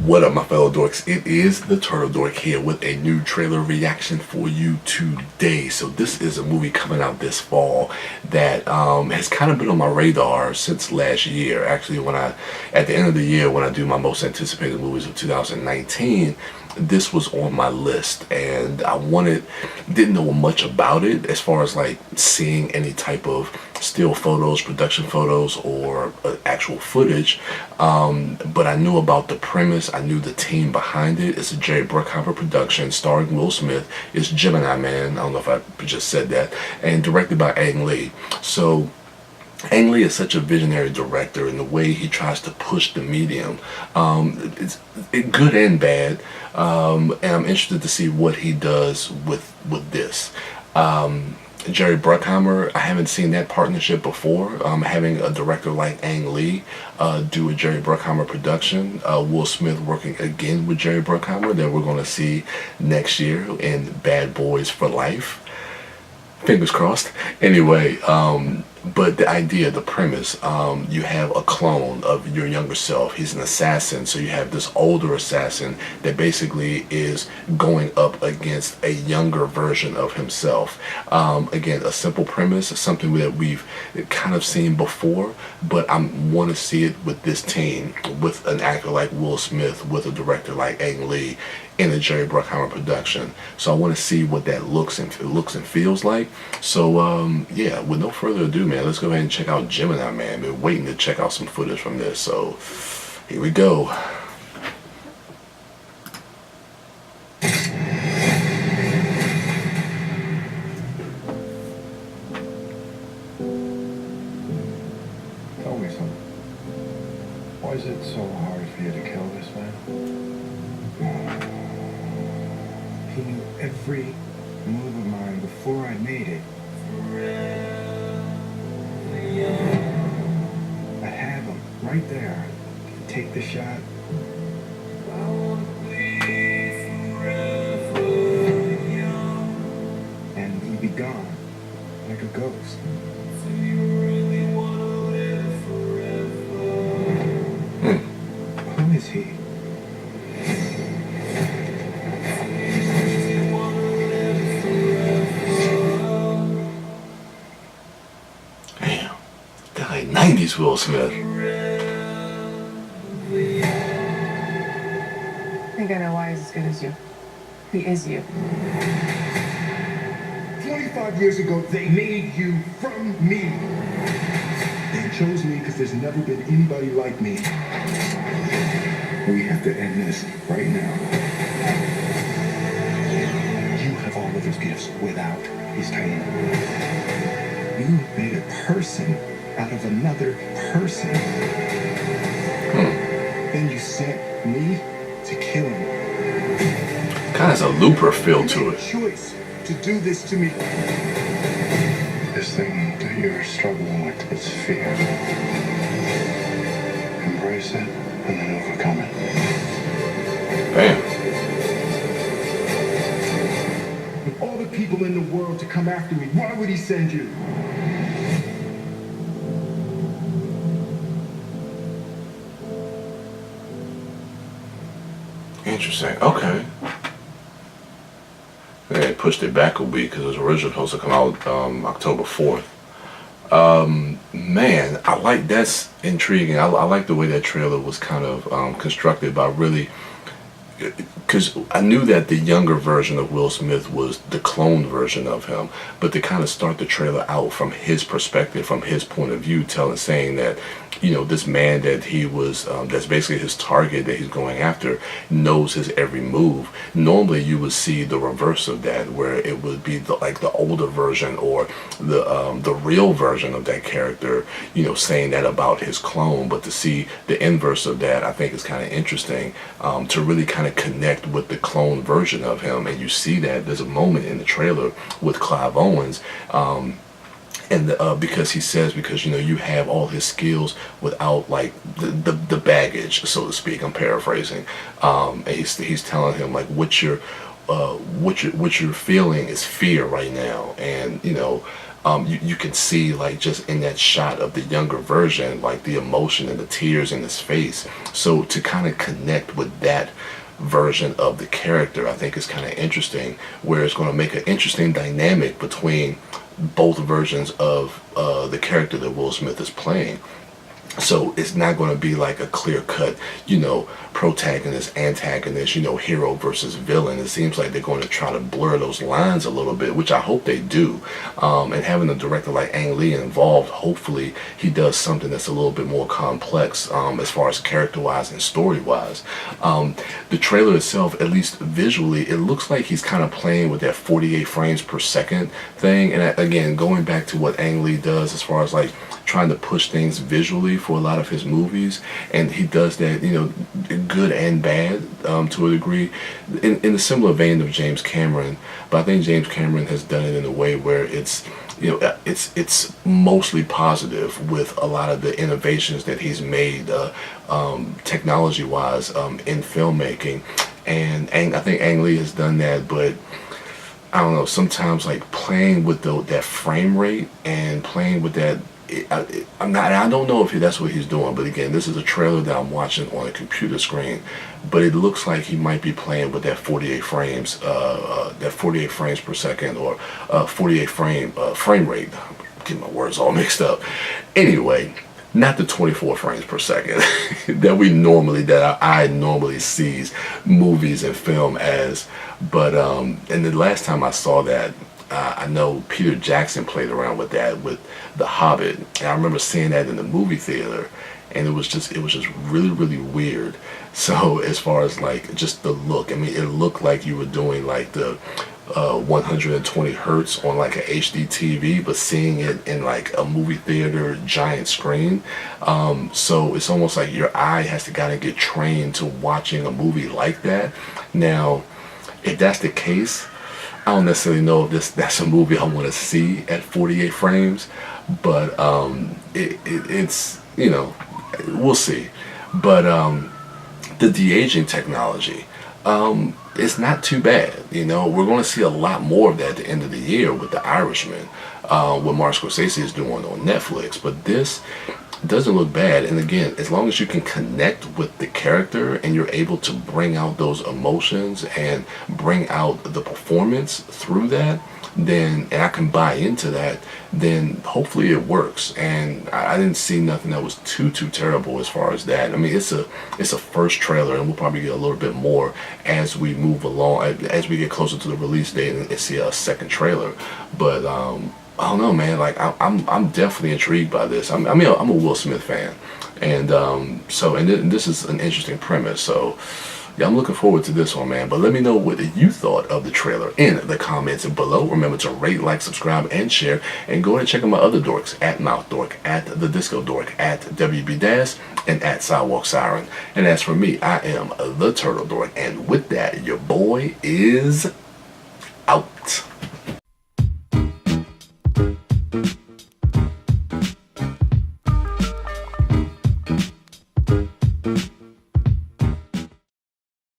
What up, my fellow dorks? It is the Turtle Dork here with a new trailer reaction for you today. So this is a movie coming out this fall that has kind of been on my radar since last year. Actually, at the end of the year, when I do my most anticipated movies of 2019, this was on my list, and didn't know much about it as far as like seeing any type of still photos, production photos, or actual footage. But I knew about the premise. I knew the team behind it. It's a Jerry Bruckheimer production starring Will Smith. It's Gemini Man. I don't know if I just said that. And directed by Ang Lee. So Ang Lee is such a visionary director in the way he tries to push the medium. It's good and bad. And I'm interested to see what he does with this. Jerry Bruckheimer, I haven't seen that partnership before. Having a director like Ang Lee do a Jerry Bruckheimer production, Will Smith working again with Jerry Bruckheimer that we're going to see next year in Bad Boys for Life. Fingers crossed. Anyway, but the idea, the premise, you have a clone of your younger self. He's an assassin, so you have this older assassin that basically is going up against a younger version of himself. Again, a simple premise, something that we've kind of seen before, but I want to see it with this team, with an actor like Will Smith, with a director like Ang Lee, in a Jerry Bruckheimer production. So I want to see what that looks and feels like. So yeah, with no further ado, man, let's go ahead and check out Gemini Man. Been waiting to check out some footage from this, so here we go. Tell me something. Why is it so hard for you to kill this man? He knew every move of mine before I made it. I have him right there. Take the shot. And he'd be gone, like a ghost. Who is he? Like 90s Will Smith. I think I know why he's as good as you. He is you. 25 years ago, they made you from me. They chose me because there's never been anybody like me. We have to end this right now. You have all of his gifts without his pain. You made a person out of another person. Then you sent me to kill him. Kind of has a Looper feel to it. Choice to do this to me. This thing that you're struggling with is fear. Embrace it and then overcome it. Bam. With all the people in the world to come after me, why would he send you? Interesting. Okay. They pushed it back a week because it was originally supposed to come out October 4th. Man, I like, that's intriguing. I like the way that trailer was kind of constructed by really, because I knew that the younger version of Will Smith was the clone version of him, but to kind of start the trailer out from his perspective, from his point of view, saying that, you know, this man that he was, that's basically his target that he's going after, knows his every move. Normally you would see the reverse of that, where it would be like the older version or the real version of that character, you know, saying that about his clone. But to see the inverse of that, I think is kind of interesting, to really kind of connect with the clone version of him. And you see that there's a moment in the trailer with Clive Owens, and because he says, because, you know, you have all his skills without like the baggage, so to speak. I'm paraphrasing. And he's telling him like, what's your what you're feeling is fear right now, and you can see, like, just in that shot of the younger version, like the emotion and the tears in his face. So to kind of connect with that version of the character, I think is kind of interesting, where it's going to make an interesting dynamic between both versions of the character that Will Smith is playing. So it's not going to be like a clear cut, protagonist, antagonist, hero versus villain. It seems like they're going to try to blur those lines a little bit, which I hope they do. And having a director like Ang Lee involved, hopefully he does something that's a little bit more complex as far as character-wise and story-wise. The trailer itself, at least visually, it looks like he's kind of playing with that 48 frames per second thing. And again, going back to what Ang Lee does as far as like trying to push things visually for a lot of his movies, and he does that, good and bad to a degree, in a similar vein of James Cameron. But I think James Cameron has done it in a way where it's mostly positive with a lot of the innovations that he's made technology-wise in filmmaking, and I think Ang Lee has done that. But I don't know, sometimes like playing with that frame rate and playing with that. I don't know if that's what he's doing, but again, this is a trailer that I'm watching on a computer screen, but it looks like he might be playing with that 48 frames, that 48 frames per second, or 48 frame rate. I'm getting my words all mixed up. Anyway, not the 24 frames per second that I normally sees movies and film as. But and the last time I saw that, I know Peter Jackson played around with that with The Hobbit, and I remember seeing that in the movie theater, and it was just really, really weird. So as far as like just the look, I mean, it looked like you were doing like the 120 hertz on like a HD TV, but seeing it in like a movie theater giant screen. So it's almost like your eye has to kind of get trained to watching a movie like that. Now, if that's the case, I don't necessarily know if that's a movie I want to see at 48 frames, but it's we'll see. But the de-aging technology, it's not too bad. We're going to see a lot more of that at the end of the year with The Irishman, what Martin Scorsese is doing on Netflix. But this doesn't look bad, and again, as long as you can connect with the character and you're able to bring out those emotions and bring out the performance through that, then, and I can buy into that, then hopefully it works. And I didn't see nothing that was too terrible as far as that. I mean, it's a first trailer, and we'll probably get a little bit more as we move along, as we get closer to the release date and see a second trailer. But I don't know, man. Like I'm definitely intrigued by this. I'm a Will Smith fan, and this is an interesting premise. So yeah, I'm looking forward to this one, man. But let me know what you thought of the trailer in the comments below. Remember to rate, like, subscribe, and share. And go ahead and check out my other dorks at MouthDork, at TheDiscoDork, at WB Das, and at Sidewalk Siren. And as for me, I am the Turtle Dork. And with that, your boy is